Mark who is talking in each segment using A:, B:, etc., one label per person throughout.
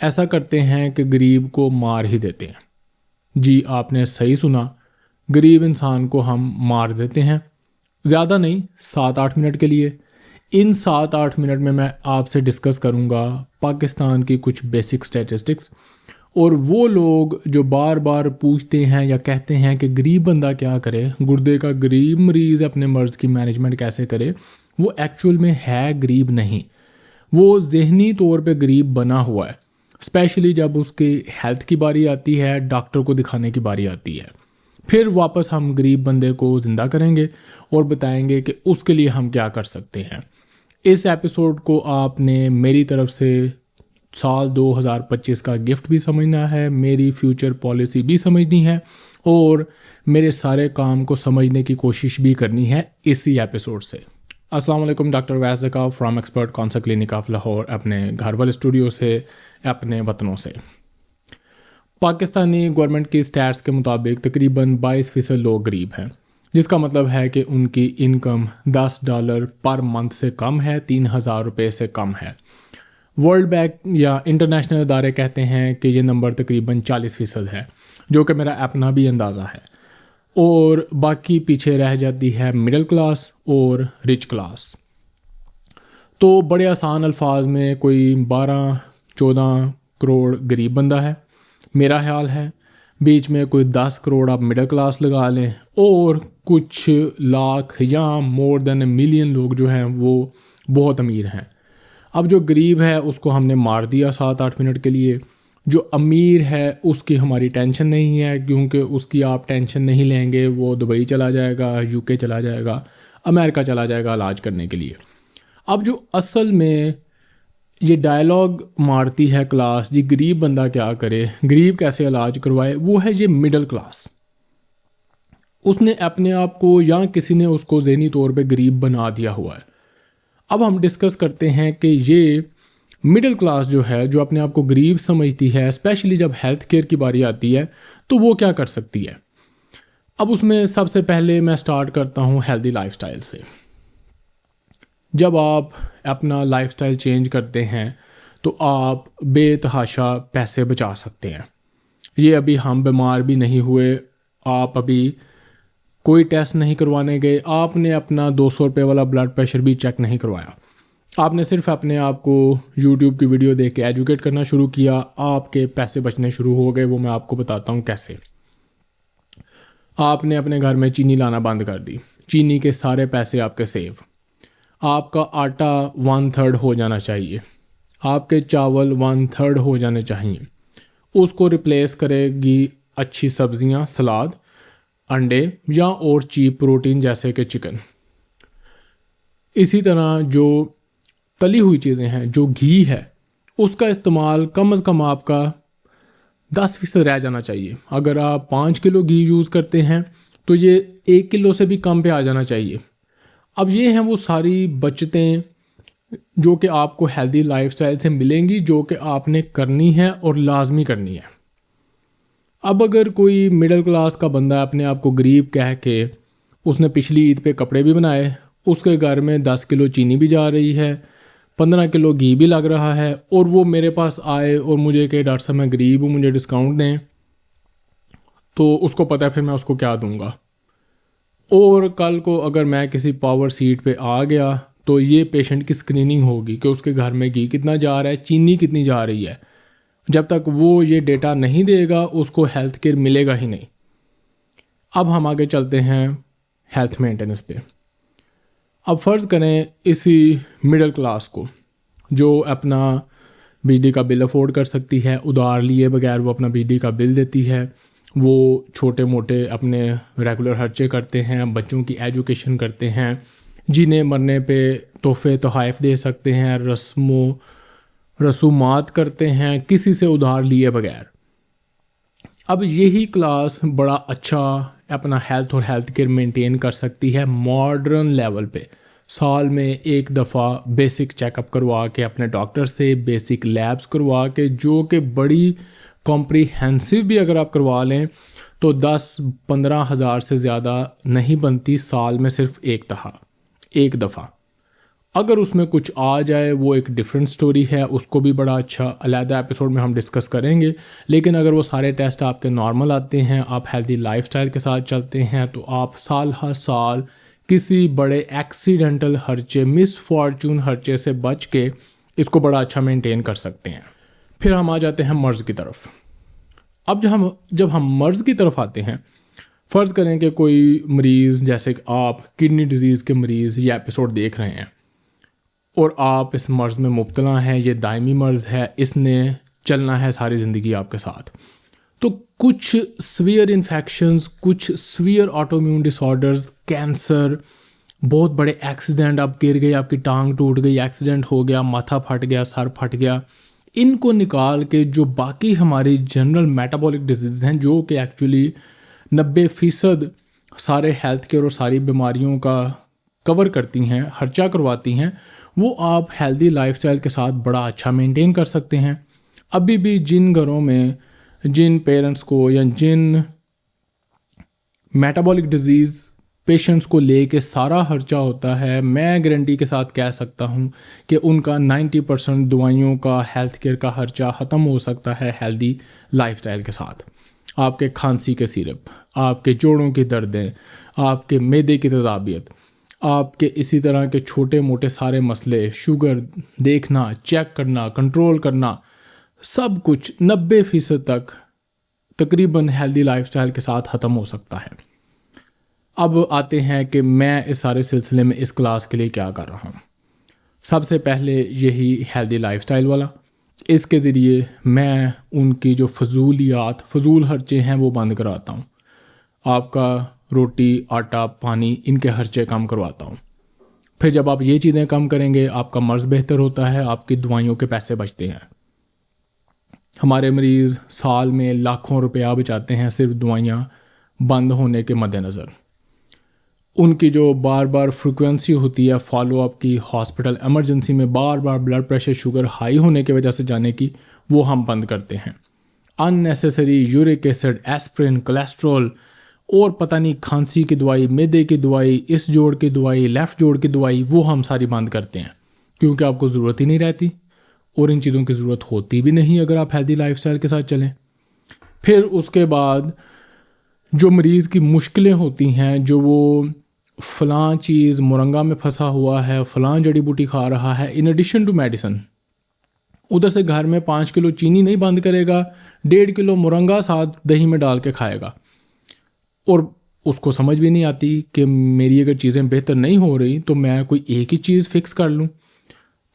A: ایسا کرتے ہیں کہ غریب کو مار ہی دیتے ہیں۔ جی آپ نے صحیح سنا، غریب انسان کو ہم مار دیتے ہیں، زیادہ نہیں، 7-8 منٹ کے لیے۔ ان 7-8 منٹ میں آپ سے ڈسکس کروں گا پاکستان کی کچھ بیسک سٹیٹسٹکس، اور وہ لوگ جو بار بار پوچھتے ہیں یا کہتے ہیں کہ غریب بندہ کیا کرے، گردے کا غریب مریض اپنے مرض کی مینجمنٹ کیسے کرے، وہ ایکچول میں ہے غریب نہیں، وہ ذہنی طور پہ غریب بنا ہوا ہے، اسپیشلی جب اس کی ہیلتھ کی باری آتی ہے، ڈاکٹر کو دکھانے کی باری آتی ہے۔ پھر واپس ہم غریب بندے کو زندہ کریں گے اور بتائیں گے کہ اس کے لیے ہم کیا کر سکتے ہیں۔ اس ایپیسوڈ کو آپ نے میری طرف سے سال 2025 کا گفٹ بھی سمجھنا ہے، میری فیوچر پالیسی بھی سمجھنی ہے، اور میرے سارے کام کو سمجھنے کی کوشش بھی کرنی ہے اسی ایپیسوڈ سے۔ السلام علیکم، ڈاکٹر ویس زکا from expert council clinic of Lahore, اپنے گھر والے اسٹوڈیو سے، اپنے وطنوں سے۔ پاکستانی گورنمنٹ کی سٹیٹس کے مطابق تقریباً 22% لوگ غریب ہیں، جس کا مطلب ہے کہ ان کی انکم $10 پر منتھ سے کم ہے، 3,000 روپے سے کم ہے۔ ورلڈ بینک یا انٹرنیشنل ادارے کہتے ہیں کہ یہ نمبر تقریباً 40% ہے، جو کہ میرا اپنا بھی اندازہ ہے، اور باقی پیچھے رہ جاتی ہے مڈل کلاس اور رچ کلاس۔ تو بڑے آسان الفاظ میں کوئی 12-14 کروڑ غریب بندہ ہے میرا خیال ہے، بیچ میں کوئی 10 کروڑ آپ مڈل کلاس لگا لیں، اور کچھ لاکھ یا مور دین ملین لوگ جو ہیں وہ بہت امیر ہیں۔ اب جو غریب ہے اس کو ہم نے مار دیا 7-8 منٹ کے لیے، جو امیر ہے اس کی ہماری ٹینشن نہیں ہے، کیونکہ اس کی آپ ٹینشن نہیں لیں گے، وہ دبئی چلا جائے گا، UK چلا جائے گا، امریکہ چلا جائے گا علاج کرنے کے لیے۔ اب جو اصل میں یہ ڈائلاگ مارتی ہے کلاس، جی غریب بندہ کیا کرے، غریب کیسے علاج کروائے، وہ ہے یہ مڈل کلاس۔ اس نے اپنے آپ کو یا کسی نے اس کو ذہنی طور پہ غریب بنا دیا ہوا ہے۔ اب ہم ڈسکس کرتے ہیں کہ یہ مڈل کلاس جو ہے، جو اپنے آپ کو غریب سمجھتی ہے، اسپیشلی جب ہیلتھ کیئر کی باری آتی ہے، تو وہ کیا کر سکتی ہے۔ اب اس میں سب سے پہلے میں سٹارٹ کرتا ہوں ہیلدی لائف سٹائل سے۔ جب آپ اپنا لائف سٹائل چینج کرتے ہیں تو آپ بے تحاشا پیسے بچا سکتے ہیں۔ یہ ابھی ہم بیمار بھی نہیں ہوئے، آپ ابھی کوئی ٹیسٹ نہیں کروانے گئے، آپ نے اپنا 200 روپے والا بلڈ پریشر بھی چیک نہیں کروایا، آپ نے صرف اپنے آپ کو یوٹیوب کی ویڈیو دیکھ کے ایجوکیٹ کرنا شروع کیا، آپ کے پیسے بچنے شروع ہو گئے۔ وہ میں آپ کو بتاتا ہوں کیسے۔ آپ نے اپنے گھر میں چینی لانا بند کر دی، چینی کے سارے پیسے آپ کے سیو۔ آپ کا آٹا 1/3 ہو جانا چاہیے، آپ کے چاول 1/3 ہو جانے چاہیے۔ اس کو ریپلیس کرے گی اچھی سبزیاں، سلاد، انڈے یا اور چیپ پروٹین جیسے کہ چکن۔ اسی طرح جو تلی ہوئی چیزیں ہیں، جو گھی ہے، اس کا استعمال کم از کم آپ کا 10% رہ جانا چاہیے۔ اگر آپ 5 کلو گھی یوز کرتے ہیں تو یہ 1 کلو سے بھی کم پہ آ جانا چاہیے۔ اب یہ ہیں وہ ساری بچتیں جو کہ آپ کو ہیلدی لائف سٹائل سے ملیں گی، جو کہ آپ نے کرنی ہے اور لازمی کرنی ہے۔ اب اگر کوئی مڈل کلاس کا بندہ اپنے آپ کو غریب کہہ کے، اس نے پچھلی عید پہ کپڑے بھی بنائے، اس کے گھر میں 10 کلو چینی بھی جا رہی ہے، 15 کلو گھی بھی لگ رہا ہے، اور وہ میرے پاس آئے اور مجھے کہ ڈاکٹر صاحب میں غریب ہوں، مجھے ڈسکاؤنٹ دیں، تو اس کو پتہ ہے پھر میں اس کو کیا دوں گا۔ اور کل کو اگر میں کسی پاور سیٹ پہ آ گیا تو یہ پیشنٹ کی اسکریننگ ہوگی کہ اس کے گھر میں گھی کتنا جا رہا ہے، چینی کتنی جا رہی ہے۔ جب تک وہ یہ ڈیٹا نہیں دے گا اس کو ہیلتھ کیئر ملے گا ہی نہیں۔ اب ہم آگے چلتے ہیں ہیلتھ مینٹیننس پہ۔ اب فرض کریں اسی مڈل کلاس کو جو اپنا بجلی کا بل افورڈ کر سکتی ہے، ادھار لیے بغیر وہ اپنا بجلی کا بل دیتی ہے، وہ چھوٹے موٹے اپنے ریگولر خرچے کرتے ہیں، بچوں کی ایجوکیشن کرتے ہیں، جنہیں مرنے پہ تحفے تحائف دے سکتے ہیں، رسم و رسومات کرتے ہیں کسی سے ادھار لیے بغیر۔ اب یہی کلاس بڑا اچھا اپنا ہیلتھ اور ہیلتھ کیئر مینٹین کر سکتی ہے ماڈرن لیول پہ، سال میں ایک دفعہ بیسک چیک اپ کروا کے اپنے ڈاکٹر سے، بیسک لیبس کروا کے، جو کہ بڑی کمپریہنسو بھی اگر آپ کروا لیں تو 10-15 ہزار سے زیادہ نہیں بنتی سال میں، صرف ایک دفعہ۔ اگر اس میں کچھ آ جائے وہ ایک ڈیفرنٹ سٹوری ہے، اس کو بھی بڑا اچھا علیحدہ ایپیسوڈ میں ہم ڈسکس کریں گے. لیکن اگر وہ سارے ٹیسٹ آپ کے نارمل آتے ہیں، آپ ہیلدی لائف سٹائل کے ساتھ چلتے ہیں، تو آپ سال ہر سال کسی بڑے ایکسیڈنٹل خرچے، مس فارچون خرچے سے بچ کے اس کو بڑا اچھا مینٹین کر سکتے ہیں. پھر ہم آ جاتے ہیں مرض کی طرف. اب جب ہم مرض کی طرف آتے ہیں، فرض کریں کہ کوئی مریض، جیسے کہ آپ کڈنی ڈیزیز کے مریض یہ ایپیسوڈ دیکھ رہے ہیں اور آپ اس مرض میں مبتلا ہیں، یہ دائمی مرض ہے، اس نے چلنا ہے ساری زندگی آپ کے ساتھ. تو کچھ سویئر انفیکشنز، کچھ سویئر آٹو امیون ڈس آرڈرز، کینسر، بہت بڑے ایکسیڈنٹ، آپ گر گئی، آپ کی ٹانگ ٹوٹ گئی، ایکسیڈنٹ ہو گیا، ماتھا پھٹ گیا، سر پھٹ گیا، ان کو نکال کے جو باقی ہماری جنرل میٹابولک ڈیزیز ہیں، جو کہ ایکچولی 90% سارے ہیلتھ کیئر اور ساری بیماریوں کا کور کرتی ہیں، خرچہ کرواتی ہیں، وہ آپ ہیلدی لائف سٹائل کے ساتھ بڑا اچھا مینٹین کر سکتے ہیں. ابھی بھی جن گھروں میں، جن پیرنٹس کو یا جن میٹابولک ڈیزیز پیشنٹس کو لے کے سارا خرچہ ہوتا ہے، میں گارنٹی کے ساتھ کہہ سکتا ہوں کہ ان کا 90% دوائیوں کا، ہیلتھ کیئر کا خرچہ ختم ہو سکتا ہے ہیلدی لائف سٹائل کے ساتھ. آپ کے کھانسی کے سیرپ، آپ کے جوڑوں کی دردیں، آپ کے معدے کی تذابیت، آپ کے اسی طرح کے چھوٹے موٹے سارے مسئلے، شوگر دیکھنا، چیک کرنا، کنٹرول کرنا، سب کچھ 90% تک تقریباً ہیلدی لائف سٹائل کے ساتھ ختم ہو سکتا ہے. اب آتے ہیں کہ میں اس سارے سلسلے میں اس کلاس کے لیے کیا کر رہا ہوں. سب سے پہلے یہی ہیلدی لائف سٹائل والا، اس کے ذریعے میں ان کی جو فضول خرچے ہیں وہ بند کرواتا ہوں. آپ کا روٹی، آٹا، پانی، ان کے خرچے کم کرواتا ہوں. پھر جب آپ یہ چیزیں کم کریں گے، آپ کا مرض بہتر ہوتا ہے، آپ کی دوائیوں کے پیسے بچتے ہیں. ہمارے مریض سال میں لاکھوں روپیہ بچاتے ہیں صرف دوائیاں بند ہونے کے مد نظر. ان کی جو بار بار فریکوینسی ہوتی ہے فالو اپ کی، ہاسپٹل ایمرجنسی میں بار بار بلڈ پریشر، شوگر ہائی ہونے کی وجہ سے جانے کی، وہ ہم بند کرتے ہیں. Unnecessary uric acid, aspirin, cholesterol اور پتہ نہیں کھانسی کی دوائی، معدے کی دوائی، اس جوڑ کی دوائی، لیفٹ جوڑ کی دوائی، وہ ہم ساری بند کرتے ہیں کیونکہ آپ کو ضرورت ہی نہیں رہتی اور ان چیزوں کی ضرورت ہوتی بھی نہیں اگر آپ ہیلدی لائف سٹائل کے ساتھ چلیں. پھر اس کے بعد جو مریض کی مشکلیں ہوتی ہیں، جو وہ فلاں چیز مرنگا میں پھنسا ہوا ہے، فلاں جڑی بوٹی کھا رہا ہے ان ایڈیشن ٹو میڈیسن، ادھر سے گھر میں 5 کلو چینی نہیں بند کرے گا، 1.5 کلو مرنگا ساتھ دہی میں ڈال کے کھائے گا، اور اس کو سمجھ بھی نہیں آتی کہ میری اگر چیزیں بہتر نہیں ہو رہی تو میں کوئی ایک ہی چیز فکس کر لوں.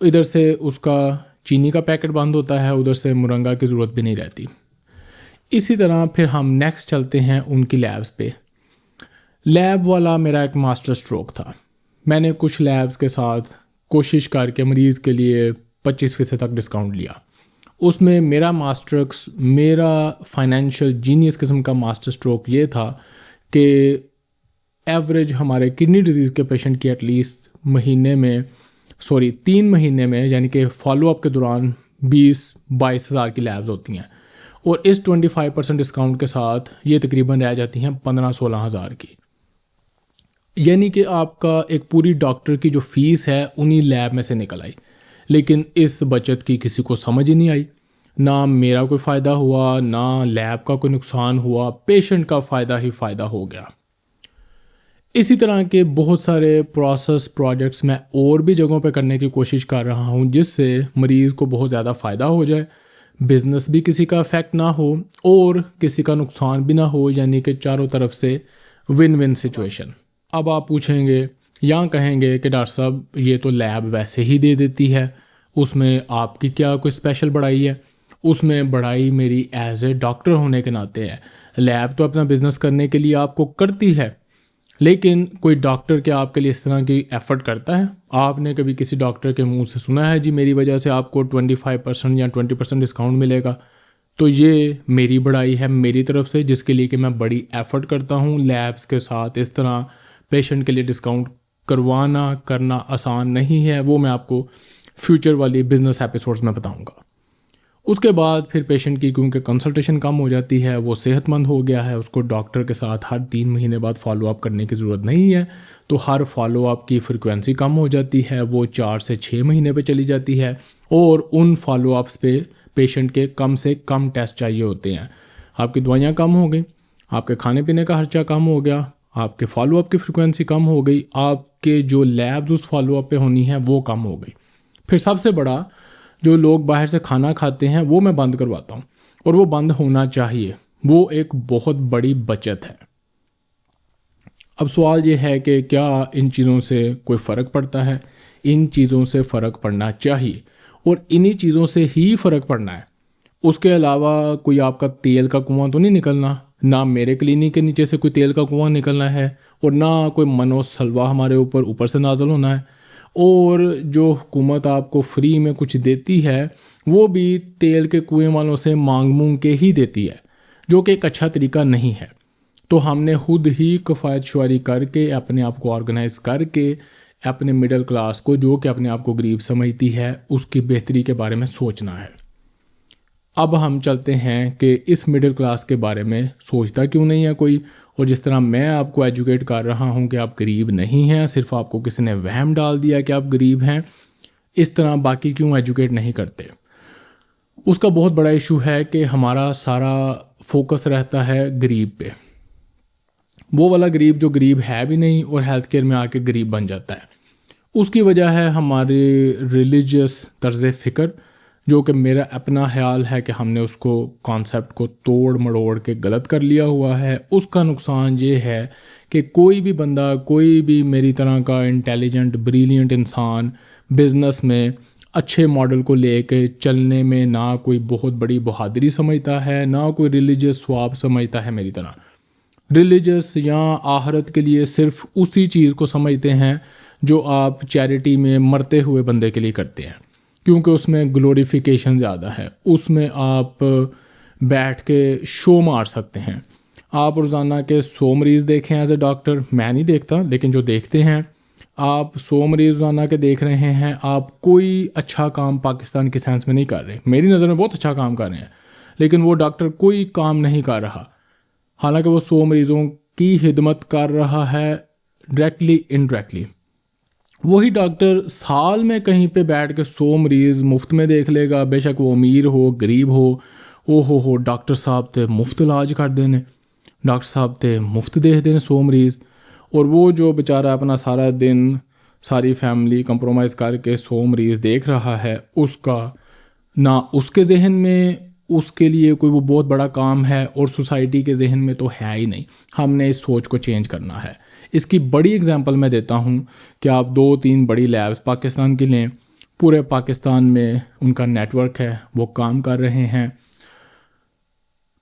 A: ادھر سے اس کا چینی کا پیکٹ بند ہوتا ہے، ادھر سے مرنگا کی ضرورت بھی نہیں رہتی. اسی طرح پھر ہم نیکسٹ چلتے ہیں ان کی لیبز پہ. لیب والا میرا ایک ماسٹر سٹروک تھا. میں نے کچھ لیبز کے ساتھ کوشش کر کے مریض کے لیے 25% تک ڈسکاؤنٹ لیا. اس میں میرا فائنینشیل جینیس قسم کا ماسٹر سٹروک یہ تھا کہ ایوریج ہمارے کڈنی ڈیزیز کے پیشنٹ کی ایٹ لیسٹ 3 مہینے میں یعنی کہ فالو اپ کے دوران 20-22 ہزار کی لیبز ہوتی ہیں، اور اس 25% ڈسکاؤنٹ کے ساتھ یہ تقریباً رہ جاتی ہیں 15-16 ہزار کی. یعنی کہ آپ کا ایک پوری ڈاکٹر کی جو فیس ہے انہی لیب میں سے نکل آئی. لیکن اس بچت کی کسی کو سمجھ ہی نہیں آئی. نہ میرا کوئی فائدہ ہوا، نہ لیب کا کوئی نقصان ہوا، پیشنٹ کا فائدہ ہی فائدہ ہو گیا. اسی طرح کے بہت سارے پروجیکٹس میں اور بھی جگہوں پہ کرنے کی کوشش کر رہا ہوں جس سے مریض کو بہت زیادہ فائدہ ہو جائے، بزنس بھی کسی کا افیکٹ نہ ہو اور کسی کا نقصان بھی نہ ہو، یعنی کہ چاروں طرف سے ون ون سچویشن. اب آپ پوچھیں گے یا کہیں گے کہ ڈاکٹر صاحب یہ تو لیب ویسے ہی دے دیتی ہے، اس میں آپ کی کیا کوئی اسپیشل بڑائی ہے؟ اس میں بڑائی میری ایز اے ڈاکٹر ہونے کے ناطے ہے. لیب تو اپنا بزنس کرنے کے لیے آپ کو کرتی ہے، لیکن کوئی ڈاکٹر کیا آپ کے لیے اس طرح کی ایفرٹ کرتا ہے؟ آپ نے کبھی کسی ڈاکٹر کے منہ سے سنا ہے جی میری وجہ سے آپ کو 25% یا 20% ڈسکاؤنٹ ملے گا؟ تو یہ میری بڑائی ہے میری طرف سے، جس کے لیے کہ میں بڑی ایفرٹ کرتا ہوں. لیبس کے ساتھ اس طرح پیشنٹ کے لیے ڈسکاؤنٹ کرنا آسان نہیں ہے، وہ میں آپ کو فیوچر والی بزنس ایپیسوڈز میں بتاؤں گا. اس کے بعد پھر پیشنٹ کی کیونکہ کنسلٹیشن کم ہو جاتی ہے، وہ صحت مند ہو گیا ہے، اس کو ڈاکٹر کے ساتھ ہر 3 مہینے بعد فالو اپ کرنے کی ضرورت نہیں ہے، تو ہر فالو اپ کی فریکوینسی کم ہو جاتی ہے، وہ 4 سے 6 مہینے پہ چلی جاتی ہے، اور ان فالو اپس پہ پیشنٹ کے کم سے کم ٹیسٹ چاہیے ہوتے ہیں. آپ کی دوائیاں کم ہو گئیں، آپ کے کھانے پینے کا خرچہ کم ہو گیا، آپ کے فالو اپ کی فریکوینسی کم ہو گئی، آپ کے جو لیبز اس فالو اپ پہ ہونی ہیں وہ کم ہو گئی. پھر سب سے بڑا، جو لوگ باہر سے کھانا کھاتے ہیں وہ میں بند کرواتا ہوں، اور وہ بند ہونا چاہیے، وہ ایک بہت بڑی بچت ہے. اب سوال یہ ہے کہ کیا ان چیزوں سے کوئی فرق پڑتا ہے؟ ان چیزوں سے فرق پڑنا چاہیے، اور انہی چیزوں سے ہی فرق پڑنا ہے. اس کے علاوہ کوئی آپ کا تیل کا کنواں تو نہیں نکلنا، نہ میرے کلینک کے نیچے سے کوئی تیل کا کنواں نکلنا ہے، اور نہ کوئی منو سلوا ہمارے اوپر سے نازل ہونا ہے. اور جو حکومت آپ کو فری میں کچھ دیتی ہے وہ بھی تیل کے کنویں والوں سے مانگ مونگ کے ہی دیتی ہے، جو کہ ایک اچھا طریقہ نہیں ہے. تو ہم نے خود ہی کفایت شعاری کر کے، اپنے آپ کو آرگنائز کر کے، اپنے مڈل کلاس کو، جو کہ اپنے آپ کو غریب سمجھتی ہے، اس کی بہتری کے بارے میں سوچنا ہے. اب ہم چلتے ہیں کہ اس مڈل کلاس کے بارے میں سوچتا کیوں نہیں ہے کوئی، اور جس طرح میں آپ کو ایجوکیٹ کر رہا ہوں کہ آپ غریب نہیں ہیں، صرف آپ کو کسی نے وہم ڈال دیا کہ آپ غریب ہیں، اس طرح باقی کیوں ایجوکیٹ نہیں کرتے. اس کا بہت بڑا ایشو ہے کہ ہمارا سارا فوکس رہتا ہے غریب پہ، وہ والا غریب جو غریب ہے بھی نہیں اور ہیلتھ کیئر میں آ کے غریب بن جاتا ہے. اس کی وجہ ہے ہماری ریلیجیس طرز فکر، جو کہ میرا اپنا خیال ہے کہ ہم نے اس کو کانسیپٹ کو توڑ مڑوڑ کے غلط کر لیا ہوا ہے. اس کا نقصان یہ ہے کہ کوئی بھی بندہ، کوئی بھی میری طرح کا انٹیلیجنٹ بریلینٹ انسان بزنس میں اچھے ماڈل کو لے کے چلنے میں نہ کوئی بہت بڑی بہادری سمجھتا ہے، نہ کوئی ریلیجیس ثواب سمجھتا ہے. میری طرح ریلیجیس یا آخرت کے لیے صرف اسی چیز کو سمجھتے ہیں جو آپ چیریٹی میں مرتے ہوئے بندے کے لیے کرتے ہیں، کیونکہ اس میں گلوریفیکیشن زیادہ ہے، اس میں آپ بیٹھ کے شو مار سکتے ہیں. آپ روزانہ کے 100 مریض دیکھیں ایز اے ڈاکٹر، میں نہیں دیکھتا لیکن جو دیکھتے ہیں، آپ 100 مریض روزانہ کے دیکھ رہے ہیں، آپ کوئی اچھا کام پاکستان کی سائنس میں نہیں کر رہے. میری نظر میں بہت اچھا کام کر رہے ہیں، لیکن وہ ڈاکٹر کوئی کام نہیں کر رہا، حالانکہ وہ 100 مریضوں کی خدمت کر رہا ہے ڈائریکٹلی انڈائریکٹلی. وہی ڈاکٹر سال میں کہیں پہ بیٹھ کے 100 مریض مفت میں دیکھ لے گا، بے شک وہ امیر ہو غریب ہو ڈاکٹر صاحب تے مفت علاج کر دینے، ڈاکٹر صاحب تے مفت دیکھ دینے 100 مریض. اور وہ جو بیچارہ اپنا سارا دن ساری فیملی کمپرومائز کر کے 100 مریض دیکھ رہا ہے، اس کا نہ اس کے ذہن میں اس کے لیے کوئی وہ بہت بڑا کام ہے، اور سوسائٹی کے ذہن میں تو ہے ہی نہیں. ہم نے اس سوچ کو چینج کرنا ہے. اس کی بڑی اگزامپل میں دیتا ہوں کہ آپ 2-3 بڑی لیبز پاکستان کی لیں، پورے پاکستان میں ان کا نیٹ ورک ہے، وہ کام کر رہے ہیں،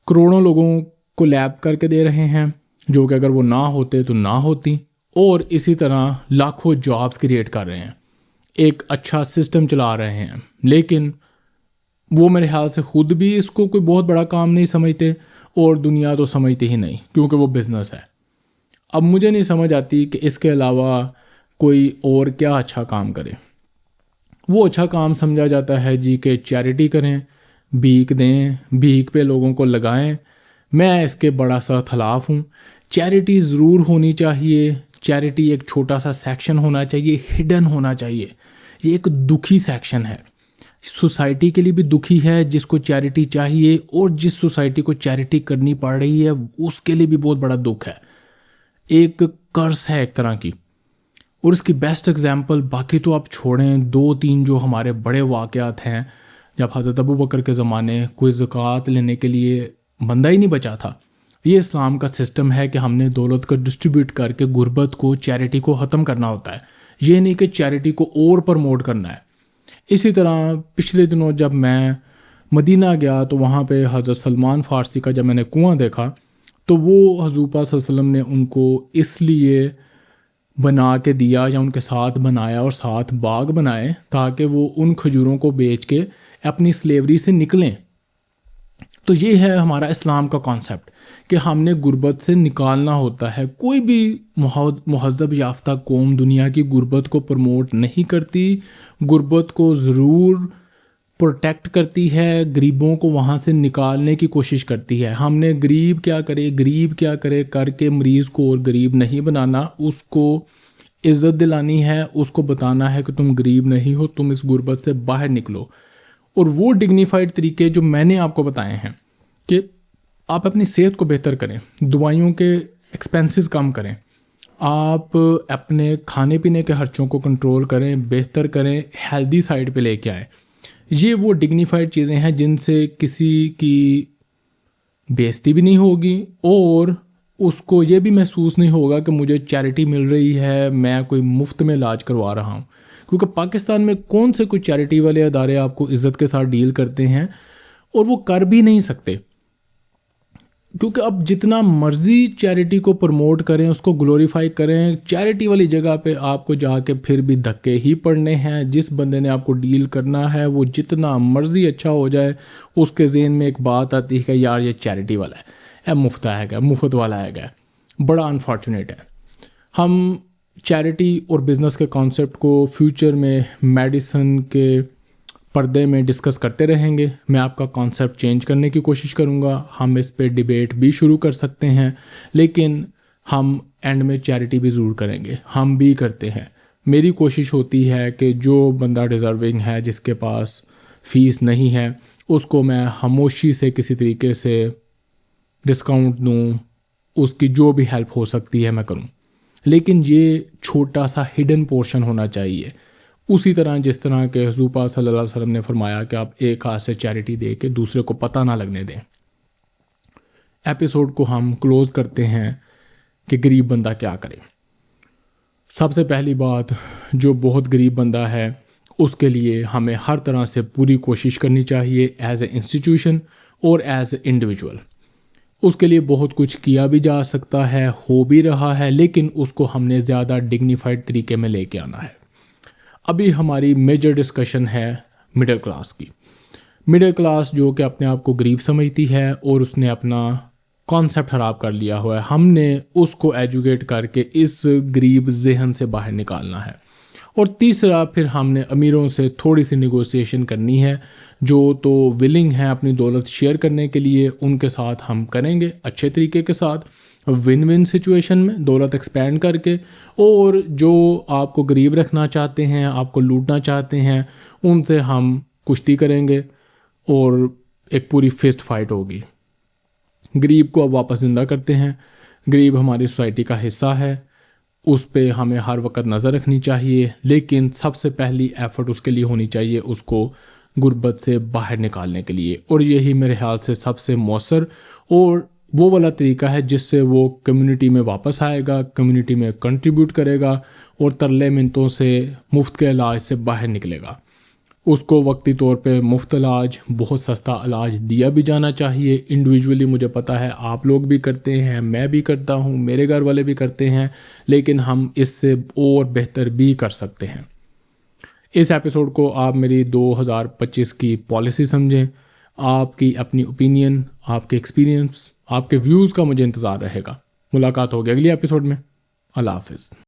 A: کروڑوں لوگوں کو لیب کر کے دے رہے ہیں، جو کہ اگر وہ نہ ہوتے تو نہ ہوتی، اور اسی طرح لاکھوں جابز کریٹ کر رہے ہیں، ایک اچھا سسٹم چلا رہے ہیں. لیکن وہ میرے خیال سے خود بھی اس کو کوئی بہت بڑا کام نہیں سمجھتے، اور دنیا تو سمجھتی ہی نہیں، کیونکہ وہ بزنس ہے. اب مجھے نہیں سمجھ آتی کہ اس کے علاوہ کوئی اور کیا اچھا کام کرے. وہ اچھا کام سمجھا جاتا ہے جی کہ چیریٹی کریں، بھیک دیں، بھیک پہ لوگوں کو لگائیں. میں اس کے بڑا سا خلاف ہوں. چیریٹی ضرور ہونی چاہیے، چیریٹی ایک چھوٹا سا سیکشن ہونا چاہیے، ہڈن ہونا چاہیے. یہ ایک دکھی سیکشن ہے، سوسائٹی کے لیے بھی دکھی ہے جس کو چیریٹی چاہیے، اور جس سوسائٹی کو چیریٹی کرنی پڑ رہی ہے اس کے لیے بھی بہت بڑا دکھ ہے. ایک قرض ہے ایک طرح کی. اور اس کی بیسٹ ایگزامپل، باقی تو آپ چھوڑیں، 2-3 جو ہمارے بڑے واقعات ہیں، جب حضرت ابو بکر کے زمانے کوئی زکوٰۃ لینے کے لیے بندہ ہی نہیں بچا تھا. یہ اسلام کا سسٹم ہے کہ ہم نے دولت کو ڈسٹریبیوٹ کر کے غربت کو، چیریٹی کو ختم کرنا ہوتا ہے، یہ نہیں کہ چیریٹی کو اور پروموٹ کرنا ہے. اسی طرح پچھلے دنوں جب میں مدینہ گیا تو وہاں پہ حضرت سلمان فارسی کا جب میں نے کنواں دیکھا، تو وہ حضور پاک صلی اللہ علیہ وسلم نے ان کو اس لیے بنا کے دیا، یا ان کے ساتھ بنایا اور ساتھ باغ بنائے، تاکہ وہ ان کھجوروں کو بیچ کے اپنی سلیوری سے نکلیں. تو یہ ہے ہمارا اسلام کا کانسیپٹ کہ ہم نے غربت سے نکالنا ہوتا ہے. کوئی بھی مہذب یافتہ قوم دنیا کی غربت کو پروموٹ نہیں کرتی. غربت کو ضرور پروٹیکٹ کرتی ہے، غریبوں کو وہاں سے نکالنے کی کوشش کرتی ہے۔ ہم نے غریب کیا کرے کر کے مریض کو اور غریب نہیں بنانا، اس کو عزت دلانی ہے، اس کو بتانا ہے کہ تم غریب نہیں ہو، تم اس غربت سے باہر نکلو۔ اور وہ ڈگنیفائڈ طریقے جو میں نے آپ کو بتائے ہیں کہ آپ اپنی صحت کو بہتر کریں، دوائیوں کے ایکسپینسز کم کریں، آپ اپنے کھانے پینے کے خرچوں کو کنٹرول کریں، بہتر کریں، ہیلدی سائڈ پہ لے کے آئیں۔ یہ وہ ڈگنیفائڈ چیزیں ہیں جن سے کسی کی بےعزتی بھی نہیں ہوگی اور اس کو یہ بھی محسوس نہیں ہوگا کہ مجھے چیریٹی مل رہی ہے، میں کوئی مفت میں علاج کروا رہا ہوں۔ کیونکہ پاکستان میں کون سے کوئی چیریٹی والے ادارے آپ کو عزت کے ساتھ ڈیل کرتے ہیں، اور وہ کر بھی نہیں سکتے، کیونکہ اب جتنا مرضی چیریٹی کو پروموٹ کریں، اس کو گلوریفائی کریں، چیریٹی والی جگہ پہ آپ کو جا کے پھر بھی دھکے ہی پڑنے ہیں۔ جس بندے نے آپ کو ڈیل کرنا ہے وہ جتنا مرضی اچھا ہو جائے، اس کے ذہن میں ایک بات آتی ہے کہ یار یہ چیریٹی والا ہے، مفت آئے گا، مفت والا آئے گا۔ بڑا انفارچونیٹ ہے۔ ہم چیریٹی اور بزنس کے کانسیپٹ کو فیوچر میں میڈیسن کے پردے میں ڈسکس کرتے رہیں گے۔ میں آپ کا کانسیپٹ چینج کرنے کی کوشش کروں گا، ہم اس پہ ڈیبیٹ بھی شروع کر سکتے ہیں، لیکن ہم اینڈ میں چیریٹی بھی ضرور کریں گے، ہم بھی کرتے ہیں۔ میری کوشش ہوتی ہے کہ جو بندہ ڈیزرونگ ہے، جس کے پاس فیس نہیں ہے، اس کو میں خاموشی سے کسی طریقے سے ڈسکاؤنٹ دوں، اس کی جو بھی ہیلپ ہو سکتی ہے میں کروں، لیکن یہ چھوٹا سا ہڈن پورشن ہونا چاہیے۔ اسی طرح جس طرح کہ حضور پاک صلی اللہ علیہ وسلم نے فرمایا کہ آپ ایک ہاتھ سے چیریٹی دے کے دوسرے کو پتہ نہ لگنے دیں۔ ایپیسوڈ کو ہم کلوز کرتے ہیں کہ غریب بندہ کیا کرے۔ سب سے پہلی بات، جو بہت غریب بندہ ہے اس کے لیے ہمیں ہر طرح سے پوری کوشش کرنی چاہیے، ایز اے انسٹیٹیوشن اور ایز اے انڈیویجول۔ اس کے لیے بہت کچھ کیا بھی جا سکتا ہے، ہو بھی رہا ہے، لیکن اس کو ہم نے زیادہ ڈگنیفائڈ طریقے میں لے کے آنا ہے۔ ابھی ہماری میجر ڈسکشن ہے مڈل کلاس کی۔ مڈل کلاس جو کہ اپنے آپ کو غریب سمجھتی ہے اور اس نے اپنا کانسیپٹ خراب کر لیا ہوا ہے، ہم نے اس کو ایجوکیٹ کر کے اس غریب ذہن سے باہر نکالنا ہے۔ اور تیسرا، پھر ہم نے امیروں سے تھوڑی سی نیگوسیشن کرنی ہے، جو تو ولنگ ہیں اپنی دولت شیئر کرنے کے لیے، ان کے ساتھ ہم کریں گے اچھے طریقے کے ساتھ، ون ون سچویشن میں دولت ایکسپینڈ کر کے۔ اور جو آپ کو غریب رکھنا چاہتے ہیں، آپ کو لوٹنا چاہتے ہیں، ان سے ہم کشتی کریں گے اور ایک پوری فسٹ فائٹ ہوگی۔ غریب کو اب واپس زندہ کرتے ہیں۔ غریب ہماری سوسائٹی کا حصہ ہے، اس پہ ہمیں ہر وقت نظر رکھنی چاہیے، لیکن سب سے پہلی ایفرٹ اس کے لیے ہونی چاہیے اس کو غربت سے باہر نکالنے کے لیے۔ اور یہی میرے خیال سے سب سے مؤثر اور وہ والا طریقہ ہے جس سے وہ کمیونٹی میں واپس آئے گا، کمیونٹی میں کنٹریبیوٹ کرے گا اور ترلے منتوں سے، مفت کے علاج سے باہر نکلے گا۔ اس کو وقتی طور پہ مفت علاج، بہت سستا علاج دیا بھی جانا چاہیے۔ انڈیویجولی مجھے پتہ ہے آپ لوگ بھی کرتے ہیں، میں بھی کرتا ہوں، میرے گھر والے بھی کرتے ہیں، لیکن ہم اس سے اور بہتر بھی کر سکتے ہیں۔ اس ایپیسوڈ کو آپ میری 2025 کی پالیسی سمجھیں۔ آپ کی اپنی اوپینین، آپ کے ایکسپیرینس، آپ کے ویوز کا مجھے انتظار رہے گا۔ ملاقات ہوگی اگلی ایپیسوڈ میں۔ اللہ حافظ۔